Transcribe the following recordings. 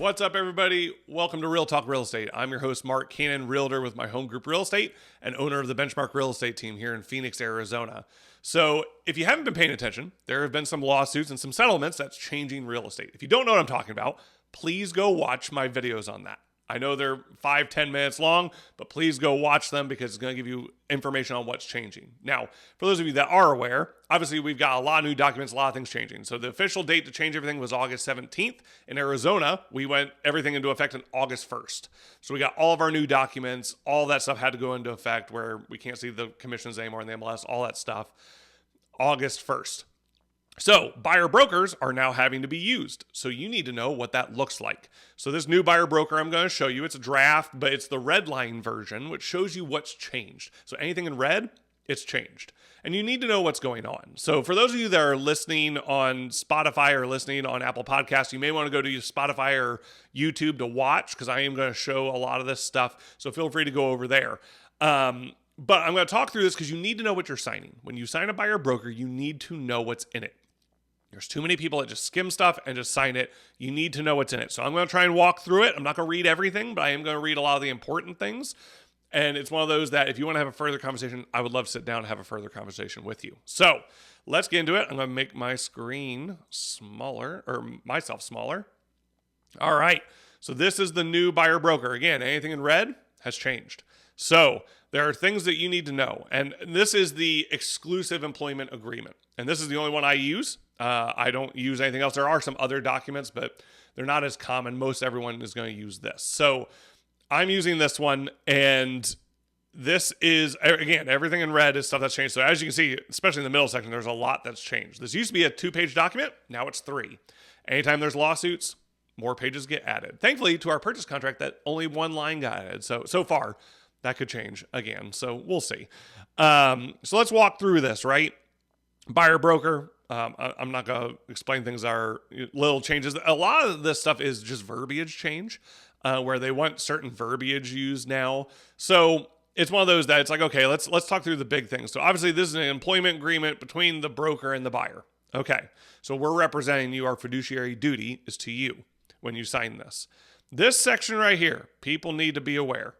What's up, everybody? Welcome to Real Talk Real Estate. I'm your host, Mark Cannon, realtor with my home group Real Estate and owner of the Benchmark Real Estate team here in Phoenix, Arizona. So if you haven't been paying attention, there have been some lawsuits and some settlements that's changing real estate. If you don't know what I'm talking about, please go watch my videos on that. I know they're 5-10 minutes long, but please go watch them because it's going to give you information on what's changing. Now, for those of you that are aware, obviously we've got a lot of new documents, a lot of things changing. So the official date to change everything was August 17th. In Arizona, we went everything into effect on August 1st. So we got all of our new documents, all that stuff had to go into effect where we can't see the commissions anymore in the MLS, all that stuff, August 1st. So buyer brokers are now having to be used. So you need to know what that looks like. So this new buyer broker I'm going to show you, it's a draft, but it's the red line version, which shows you what's changed. So anything in red, it's changed. And you need to know what's going on. So for those of you that are listening on Spotify or listening on Apple Podcasts, you may want to go to Spotify or YouTube to watch because I am going to show a lot of this stuff. So feel free to go over there. But I'm going to talk through this because you need to know what you're signing. When you sign a buyer broker, you need to know what's in it. There's too many people that just skim stuff and just sign it. You need to know what's in it. So I'm going to try and walk through it. I'm not going to read everything, but I am going to read a lot of the important things. And it's one of those that if you want to have a further conversation, I would love to sit down and have a further conversation with you. So let's get into it. I'm going to make my screen smaller, or myself smaller. All right. So this is the new buyer broker. Again, anything in red has changed. So there are things that you need to know. And this is the exclusive employment agreement. And this is the only one I use. I don't use anything else. There are some other documents, but they're not as common. Most everyone is going to use this. So I'm using this one, and this is, again, everything in red is stuff that's changed. So as you can see, especially in the middle section, there's a lot that's changed. This used to be a 2-page document. Now it's 3. Anytime there's lawsuits, more pages get added. Thankfully, to our purchase contract, that only 1 line got added. So far, that could change again. So we'll see. So let's walk through this, right? Buyer broker. I'm not going to explain things that are little changes. A lot of this stuff is just verbiage change, where they want certain verbiage used now. So it's one of those that it's like, okay, let's talk through the big things. So obviously this is an employment agreement between the broker and the buyer. Okay, so we're representing you. Our fiduciary duty is to you when you sign this. This section right here, people need to be aware.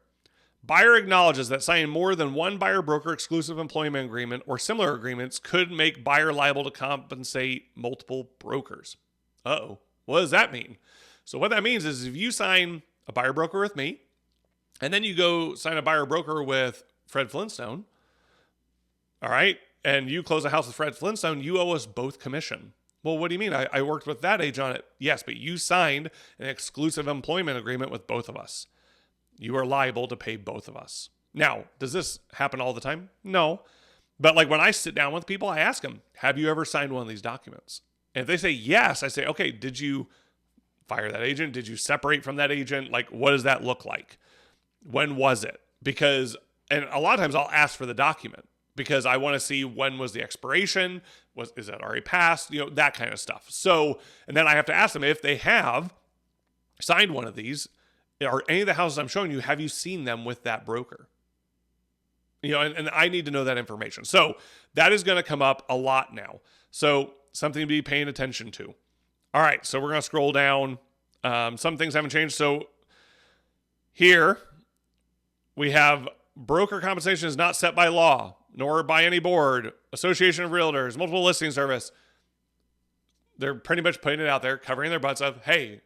Buyer acknowledges that signing more than one buyer broker exclusive employment agreement or similar agreements could make buyer liable to compensate multiple brokers. Uh-oh. What does that mean? So what that means is if you sign a buyer broker with me, and then you go sign a buyer broker with Fred Flintstone, all right, and you close a house with Fred Flintstone, you owe us both commission. Well, what do you mean? I worked with that agent on it. Yes, but you signed an exclusive employment agreement with both of us. You are liable to pay both of us. Now, does this happen all the time? No. But like when I sit down with people, I ask them, have you ever signed one of these documents? And if they say yes, I say, okay, did you fire that agent? Did you separate from that agent? Like, what does that look like? When was it? Because, and a lot of times I'll ask for the document because I want to see when was the expiration? Is that already passed? You know, that kind of stuff. So, and then I have to ask them if they have signed one of these. Are any of the houses I'm showing you, have you seen them with that broker? You know, and I need to know that information. So that is going to come up a lot now. So something to be paying attention to. All right, so we're going to scroll down. Some things haven't changed. So here we have broker compensation is not set by law, nor by any board, Association of Realtors, multiple listing service. They're pretty much putting it out there, covering their butts of, hey,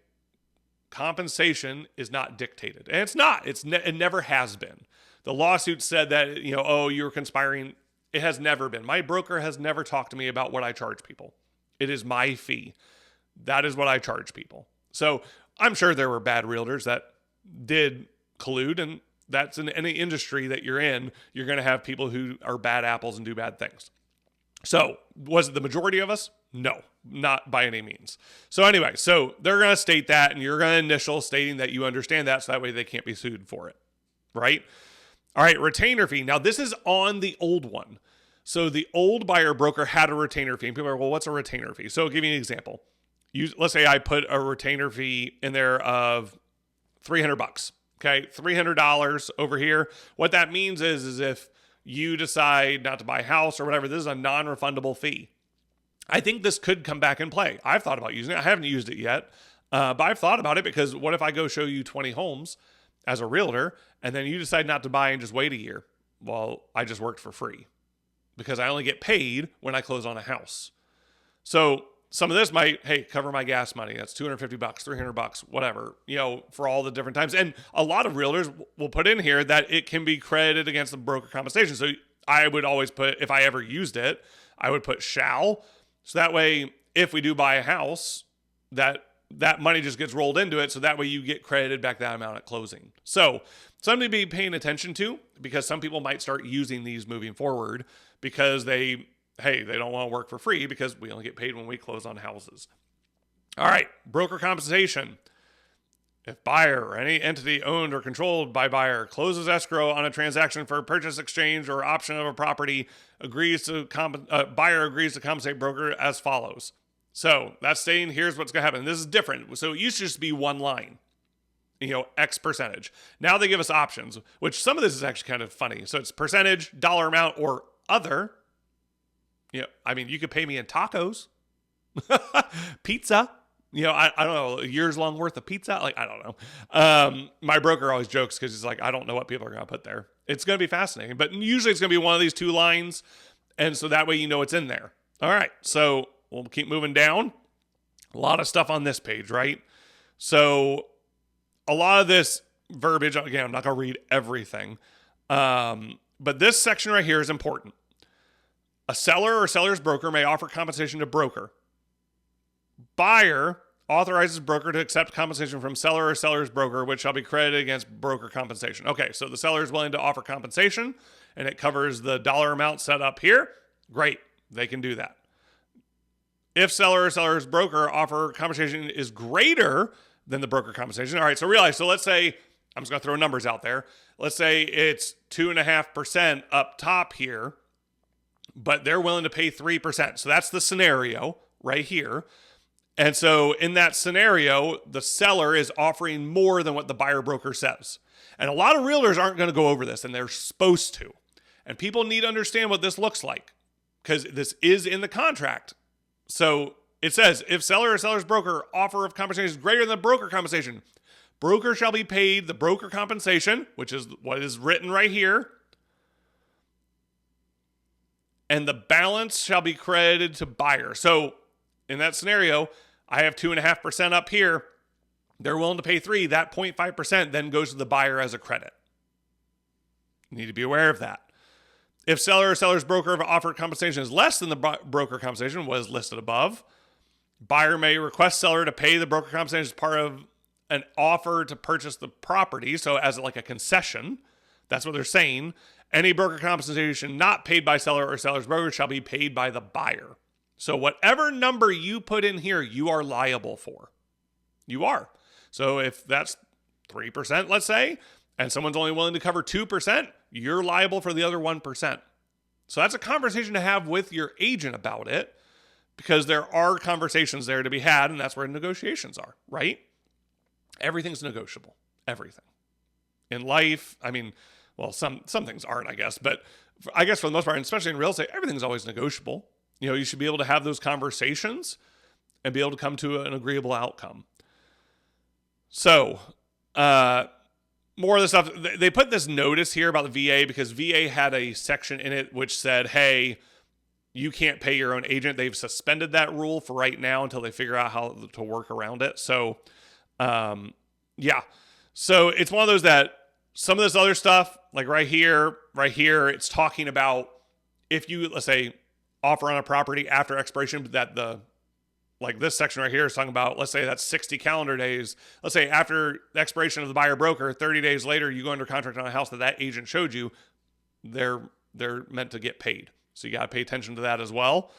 compensation is not dictated. And it's not. It never has been. The lawsuit said that, you know, oh, you're conspiring. It has never been. My broker has never talked to me about what I charge people. It is my fee. That is what I charge people. So I'm sure there were bad realtors that did collude, and that's in any industry that you're in, you're going to have people who are bad apples and do bad things. So was it the majority of us? No, not by any means. So anyway, so they're going to state that, and you're going to initial stating that you understand that, so that way they can't be sued for it, right? All right, retainer fee. Now, this is on the old one. So the old buyer broker had a retainer fee. And people are, well, what's a retainer fee? So I'll give you an example. Let's say I put a retainer fee in there of $300. Okay, $300 over here. What that means is if you decide not to buy a house or whatever, this is a non-refundable fee. I think this could come back in play. I've thought about using it. I haven't used it yet. But I've thought about it, because what if I go show you 20 homes as a realtor and then you decide not to buy and just wait a year? Well, I just worked for free because I only get paid when I close on a house. So some of this might, hey, cover my gas money. That's $250, $300, whatever, for all the different times. And a lot of realtors will put in here that it can be credited against the broker compensation. So I would always put, if I ever used it, I would put shall. So that way, if we do buy a house, that money just gets rolled into it. So that way you get credited back that amount at closing. So something to be paying attention to, because some people might start using these moving forward because they don't want to work for free because we only get paid when we close on houses. All right, broker compensation. If buyer or any entity owned or controlled by buyer closes escrow on a transaction for purchase, exchange, or option of a property, buyer agrees to compensate broker as follows. So that's saying here's what's going to happen. This is different. So it used to just be one line, X percentage. Now they give us options, which some of this is actually kind of funny. So it's percentage, dollar amount, or other. You could pay me in tacos, pizza, I don't know, a year's long worth of pizza. I don't know. My broker always jokes because he's like, I don't know what people are going to put there. It's going to be fascinating, but usually it's going to be one of these two lines. And so that way, it's in there. All right. So we'll keep moving down. A lot of stuff on this page, right? So a lot of this verbiage, again, I'm not going to read everything. But this section right here is important. A seller or seller's broker may offer compensation to broker. Buyer authorizes broker to accept compensation from seller or seller's broker, which shall be credited against broker compensation. Okay, so the seller is willing to offer compensation, and it covers the dollar amount set up here. Great, they can do that. If seller or seller's broker offer compensation is greater than the broker compensation, all right, so realize, so let's say, I'm just going to throw numbers out there. Let's say it's 2.5% up top here, but they're willing to pay 3%. So that's the scenario right here. And so in that scenario, the seller is offering more than what the buyer broker says. And a lot of realtors aren't going to go over this, and they're supposed to. And people need to understand what this looks like, because this is in the contract. So it says, if seller or seller's broker offer of compensation is greater than the broker compensation, broker shall be paid the broker compensation, which is what is written right here, and the balance shall be credited to buyer. So in that scenario, I have 2.5% up here. They're willing to pay 3%. That 0.5% then goes to the buyer as a credit. You need to be aware of that. If seller or seller's broker offered compensation is less than the broker compensation was listed above, buyer may request seller to pay the broker compensation as part of an offer to purchase the property. So as like a concession, that's what they're saying. Any broker compensation not paid by seller or seller's broker shall be paid by the buyer. So whatever number you put in here, you are liable for. You are. So if that's 3%, let's say, and someone's only willing to cover 2%, you're liable for the other 1%. So that's a conversation to have with your agent about it, because there are conversations there to be had, and that's where negotiations are, right? Everything's negotiable. Everything. In life, some things aren't, I guess. But I guess for the most part, and especially in real estate, everything's always negotiable. You should be able to have those conversations and be able to come to an agreeable outcome. So, more of the stuff. They put this notice here about the VA because VA had a section in it which said, hey, you can't pay your own agent. They've suspended that rule for right now until they figure out how to work around it. So, yeah. So it's one of those that some of this other stuff, like right here, it's talking about if you, let's say, offer on a property after expiration, that this section right here is talking about, let's say that's 60 calendar days. Let's say after the expiration of the buyer broker, 30 days later, you go under contract on a house that agent showed you, they're meant to get paid. So you got to pay attention to that as well.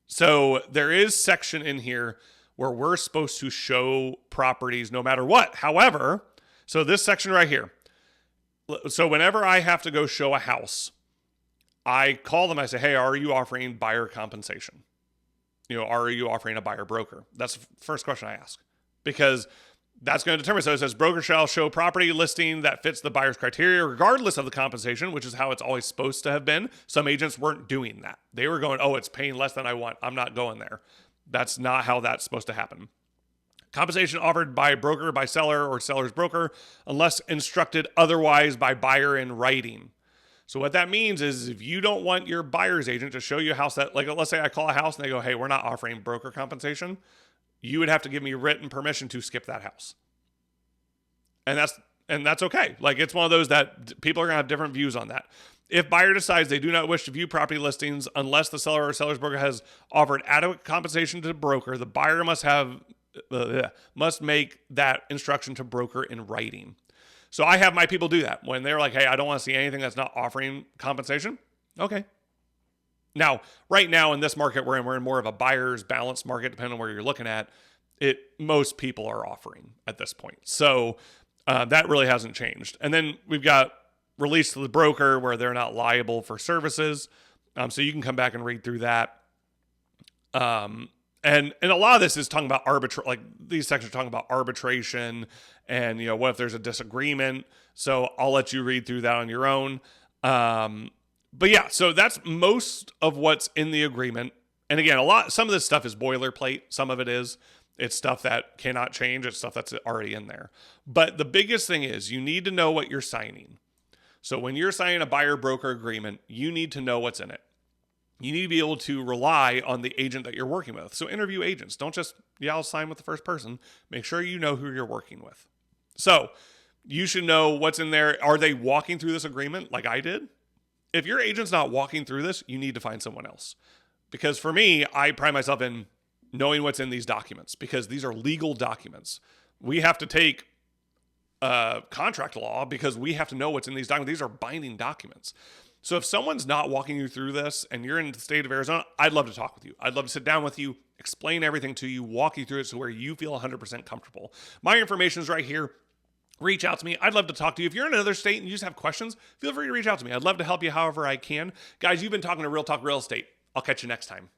So there is section in here where we're supposed to show properties no matter what. However, so this section right here. So whenever I have to go show a house, I call them. I say, hey, are you offering buyer compensation? Are you offering a buyer broker? That's the first question I ask, because that's going to determine. So it says broker shall show property listing that fits the buyer's criteria regardless of the compensation, which is how it's always supposed to have been. Some agents weren't doing that. They were going, oh, it's paying less than I want. I'm not going there. That's not how that's supposed to happen. Compensation offered by broker, by seller, or seller's broker, unless instructed otherwise by buyer in writing. So what that means is if you don't want your buyer's agent to show you a house that, like, let's say I call a house and they go, hey, we're not offering broker compensation, you would have to give me written permission to skip that house. And that's okay. Like, it's one of those that people are going to have different views on that. If buyer decides they do not wish to view property listings unless the seller or seller's broker has offered adequate compensation to the broker, the buyer must make that instruction to broker in writing. So I have my people do that. When they're like, hey, I don't want to see anything that's not offering compensation. Okay. Now, right now in this market we're in more of a buyer's balance market, depending on where you're looking at. Most people are offering at this point. So that really hasn't changed. And then we've got release to the broker where they're not liable for services. So you can come back and read through that. And a lot of this is talking about like these sections are talking about arbitration and, what if there's a disagreement? So I'll let you read through that on your own. But yeah, so that's most of what's in the agreement. And again, some of this stuff is boilerplate. Some of it is. It's stuff that cannot change. It's stuff that's already in there. But the biggest thing is you need to know what you're signing. So when you're signing a buyer-broker agreement, you need to know what's in it. You need to be able to rely on the agent that you're working with. So interview agents. Don't just, I'll sign with the first person. Make sure you know who you're working with. So you should know what's in there. Are they walking through this agreement like I did? If your agent's not walking through this, you need to find someone else. Because for me, I pride myself in knowing what's in these documents because these are legal documents. We have to take contract law because we have to know what's in these documents. These are binding documents. So if someone's not walking you through this and you're in the state of Arizona, I'd love to talk with you. I'd love to sit down with you, explain everything to you, walk you through it so where you feel 100% comfortable. My information is right here. Reach out to me. I'd love to talk to you. If you're in another state and you just have questions, feel free to reach out to me. I'd love to help you however I can. Guys, you've been talking to Real Talk Real Estate. I'll catch you next time.